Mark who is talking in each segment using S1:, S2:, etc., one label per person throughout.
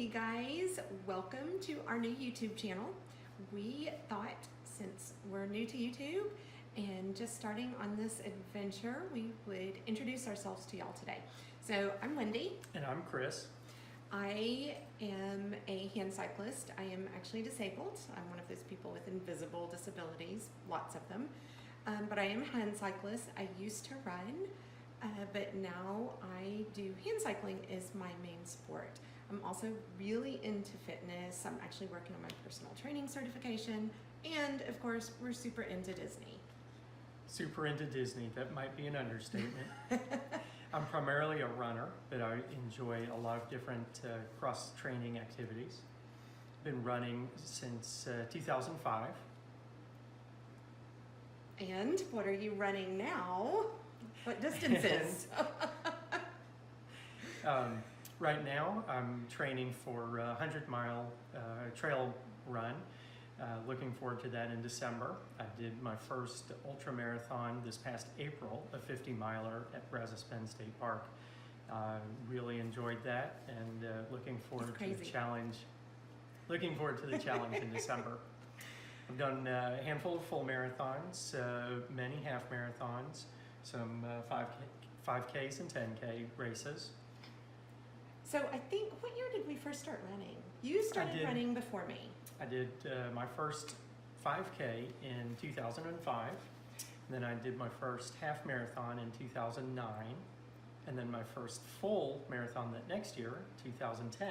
S1: Hey guys, welcome to our new YouTube channel. We thought since we're new to YouTube and just starting on this adventure, we would introduce ourselves to y'all today. So I'm Wendy.
S2: And I'm Chris.
S1: I am a hand cyclist. I am actually disabled. I'm one of those people with invisible disabilities, lots of them. But I am a hand cyclist. I used to run, but now I do hand cycling is my main sport. I'm also really into fitness. I'm actually working on my personal training certification. And of course, we're super into Disney.
S2: Super into Disney, that might be an understatement. I'm primarily a runner, but I enjoy a lot of different cross-training activities. Been running since 2005.
S1: And what are you running now? What distances?
S2: Right now, I'm training for a 100-mile trail run. Looking forward to that in December. I did my first ultra marathon this past April, a 50-miler at Brazos Penn State Park. Really enjoyed that, and looking forward to the challenge. Looking forward to the challenge in December. I've done a handful of full marathons, many half marathons, some 5Ks and 10K races.
S1: So I think, what year did we first start running? You started running before me.
S2: I did my first 5K in 2005, and then I did my first half marathon in 2009, and then my first full marathon that next year, 2010.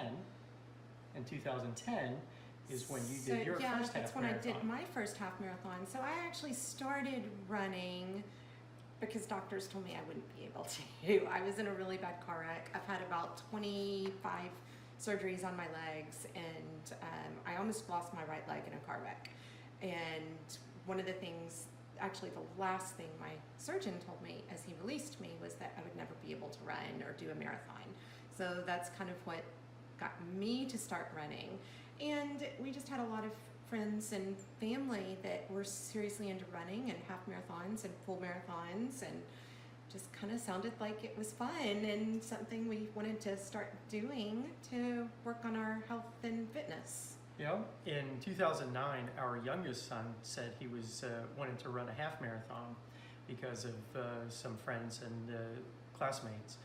S2: And 2010 is when you did your first half marathon. Yeah,
S1: that's when I did my first half marathon. So I actually started running because doctors told me I wouldn't be able to. I was in a really bad car wreck. I've had about 25 surgeries on my legs, and I almost lost my right leg in a car wreck. And one of the things, actually the last thing my surgeon told me as he released me was that I would never be able to run or do a marathon. So that's kind of what got me to start running. And we just had a lot of friends and family that were seriously into running and half marathons and full marathons, and just kind of sounded like it was fun and something we wanted to start doing to work on our health and fitness.
S2: Yeah, in 2009, our youngest son said he was wanted to run a half marathon because of some friends and classmates.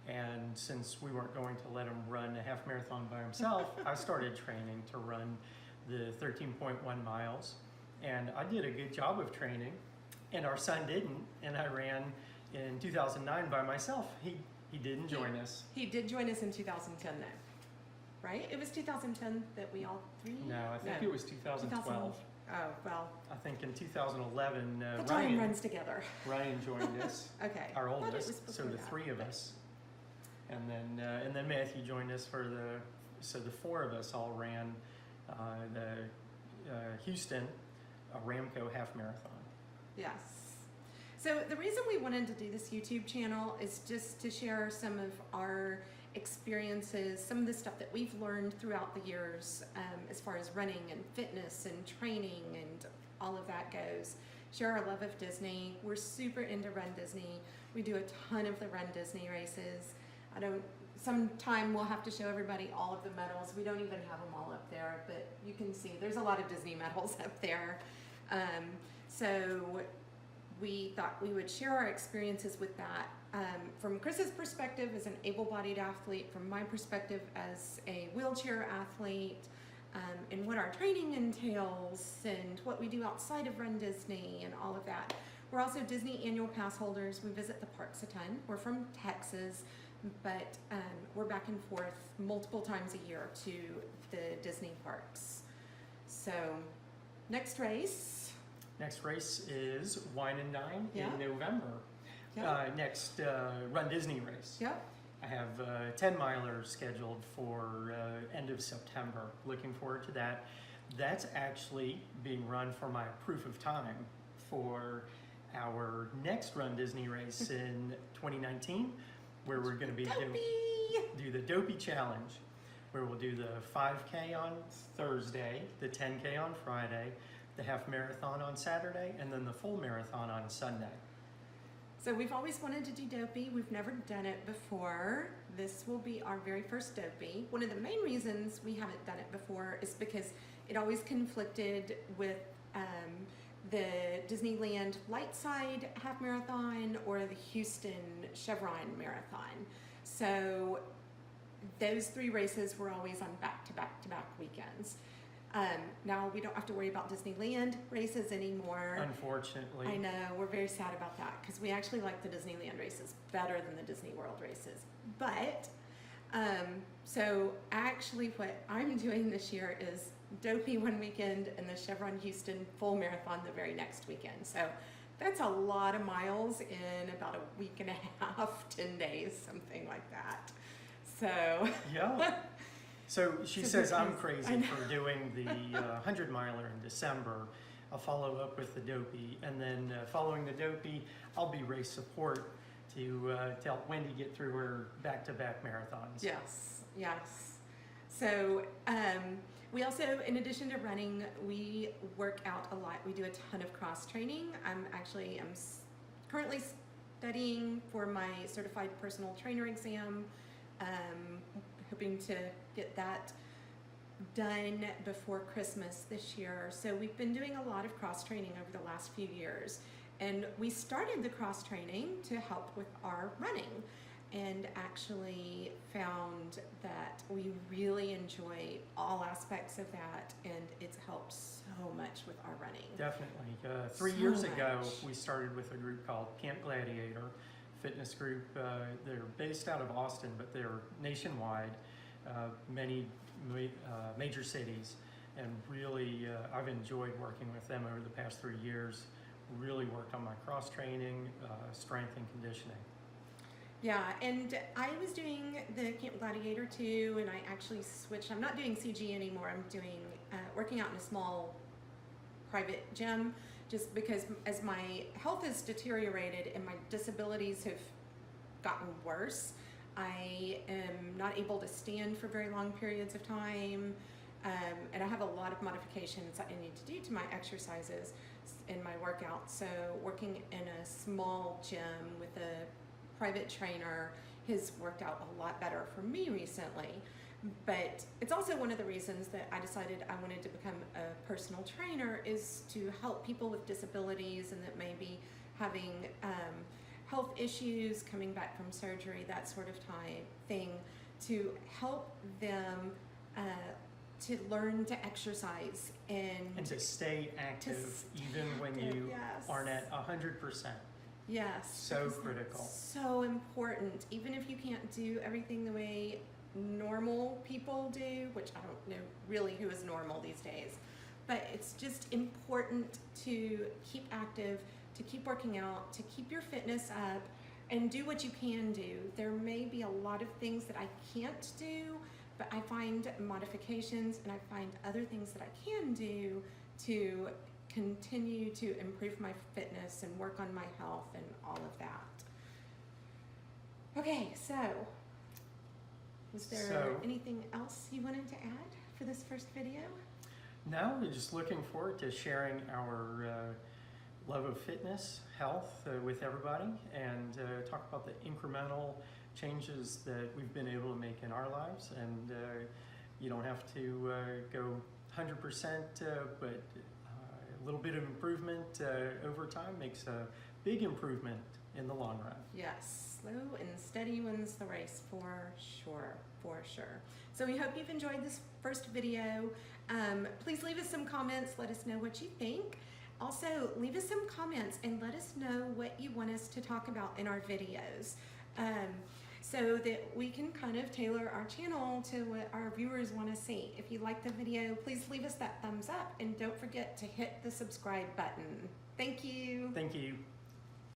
S2: And since we weren't going to let him run a half marathon by himself, I started training to run the 13.1 miles. And I did a good job of training, and our son didn't, and I ran in 2009 by myself. He didn't join us.
S1: He did join us in 2010 though, right? It was 2010 that we all three?
S2: No, I think it was 2012.
S1: Oh, well.
S2: I think in 2011,
S1: the time runs together.
S2: Ryan joined us,
S1: okay.
S2: our oldest, so the three of us. And then Matthew joined us so the four of us all ran the Houston Ramco half marathon.
S1: Yes. So the reason we wanted to do this YouTube channel is just to share some of our experiences, some of the stuff that we've learned throughout the years as far as running and fitness and training and all of that goes. Share our love of Disney. We're super into Run Disney. We do a ton of the Run Disney races. Sometime we'll have to show everybody all of the medals. We don't even have them all up there, but you can see there's a lot of Disney medals up there. So we thought we would share our experiences with that. From Chris's perspective as an able-bodied athlete, from my perspective as a wheelchair athlete, and what our training entails and what we do outside of Run Disney and all of that. We're also Disney annual pass holders. We visit the parks a ton. We're from Texas, but we're back and forth multiple times a year to the Disney parks. So next race.
S2: Next race is Wine and Dine in November.
S1: Yep.
S2: Next Run Disney race.
S1: Yep.
S2: I have a 10-miler scheduled for end of September. Looking forward to that. That's actually being run for my proof of time for our next Run Disney race in 2019, where we're going to be do the Dopey Challenge, where we'll do the 5K on Thursday, the 10K on Friday, the half marathon on Saturday, and then the full marathon on Sunday.
S1: So we've always wanted to do Dopey. We've never done it before. This will be our very first Dopey. One of the main reasons we haven't done it before is because it always conflicted with the Disneyland Lightside Half Marathon or the Houston Chevron Marathon. So those 3 races were always on back-to-back weekends. Now we don't have to worry about Disneyland races anymore.
S2: Unfortunately.
S1: I know, we're very sad about that because we actually like the Disneyland races better than the Disney World races. But, so actually what I'm doing this year is Dopey one weekend and the Chevron Houston full marathon the very next weekend. So that's a lot of miles in about a week and a half, 10 days, something like that. So.
S2: Yeah. So she
S1: So
S2: says I'm
S1: because- I
S2: crazy
S1: know.
S2: for doing the 100-miler in December. I'll follow up with the Dopey, and then following the Dopey, I'll be race support to help Wendy get through her back-to-back marathons.
S1: Yes, yes. So we also, in addition to running, we work out a lot. We do a ton of cross training. I'm currently studying for my certified personal trainer exam. Hoping to get that done before Christmas this year. So we've been doing a lot of cross training over the last few years. And we started the cross training to help with our running, and actually found that we really enjoy all aspects of that, and it's helped so much with our running.
S2: Definitely. 3
S1: So
S2: years ago,
S1: much.
S2: we started with a group called Camp Gladiator Fitness Group. They're based out of Austin, but they're nationwide, many major cities, and really I've enjoyed working with them over the past 3 years. Really worked on my cross training, strength and conditioning.
S1: Yeah, and I was doing the Camp Gladiator too, and I actually switched. I'm not doing CG anymore. I'm doing working out in a small private gym, just because as my health has deteriorated and my disabilities have gotten worse, I am not able to stand for very long periods of time, and I have a lot of modifications that I need to do to my exercises in my workout. So working in a small gym with a private trainer has worked out a lot better for me recently. But it's also one of the reasons that I decided I wanted to become a personal trainer, is to help people with disabilities and that may be having health issues, coming back from surgery, that sort of thing, to help them to learn to exercise and
S2: to stay active,
S1: stay
S2: even when
S1: active,
S2: you
S1: yes.
S2: aren't at 100%.
S1: yes,
S2: So
S1: because
S2: critical.
S1: that's so important. Even if you can't do everything the way normal people do, which I don't know really who is normal these days, but it's just important to keep active, to keep working out, to keep your fitness up, and do what you can do. There may be a lot of things that I can't do, but I find modifications and I find other things that I can do to continue to improve my fitness and work on my health and all of that. Okay, so was there anything else you wanted to add for this first video?
S2: No, we're just looking forward to sharing our love of fitness, health with everybody, and talk about the incremental changes that we've been able to make in our lives. And you don't have to go 100%, but a little bit of improvement over time makes a big improvement in the long run.
S1: Yes, slow and steady wins the race, for sure, for sure. So we hope you've enjoyed this first video. Please leave us some comments, let us know what you think. Also, leave us some comments and let us know what you want us to talk about in our videos, so that we can kind of tailor our channel to what our viewers want to see. If you like the video, please leave us that thumbs up, and don't forget to hit the subscribe button. Thank you.
S2: Thank you.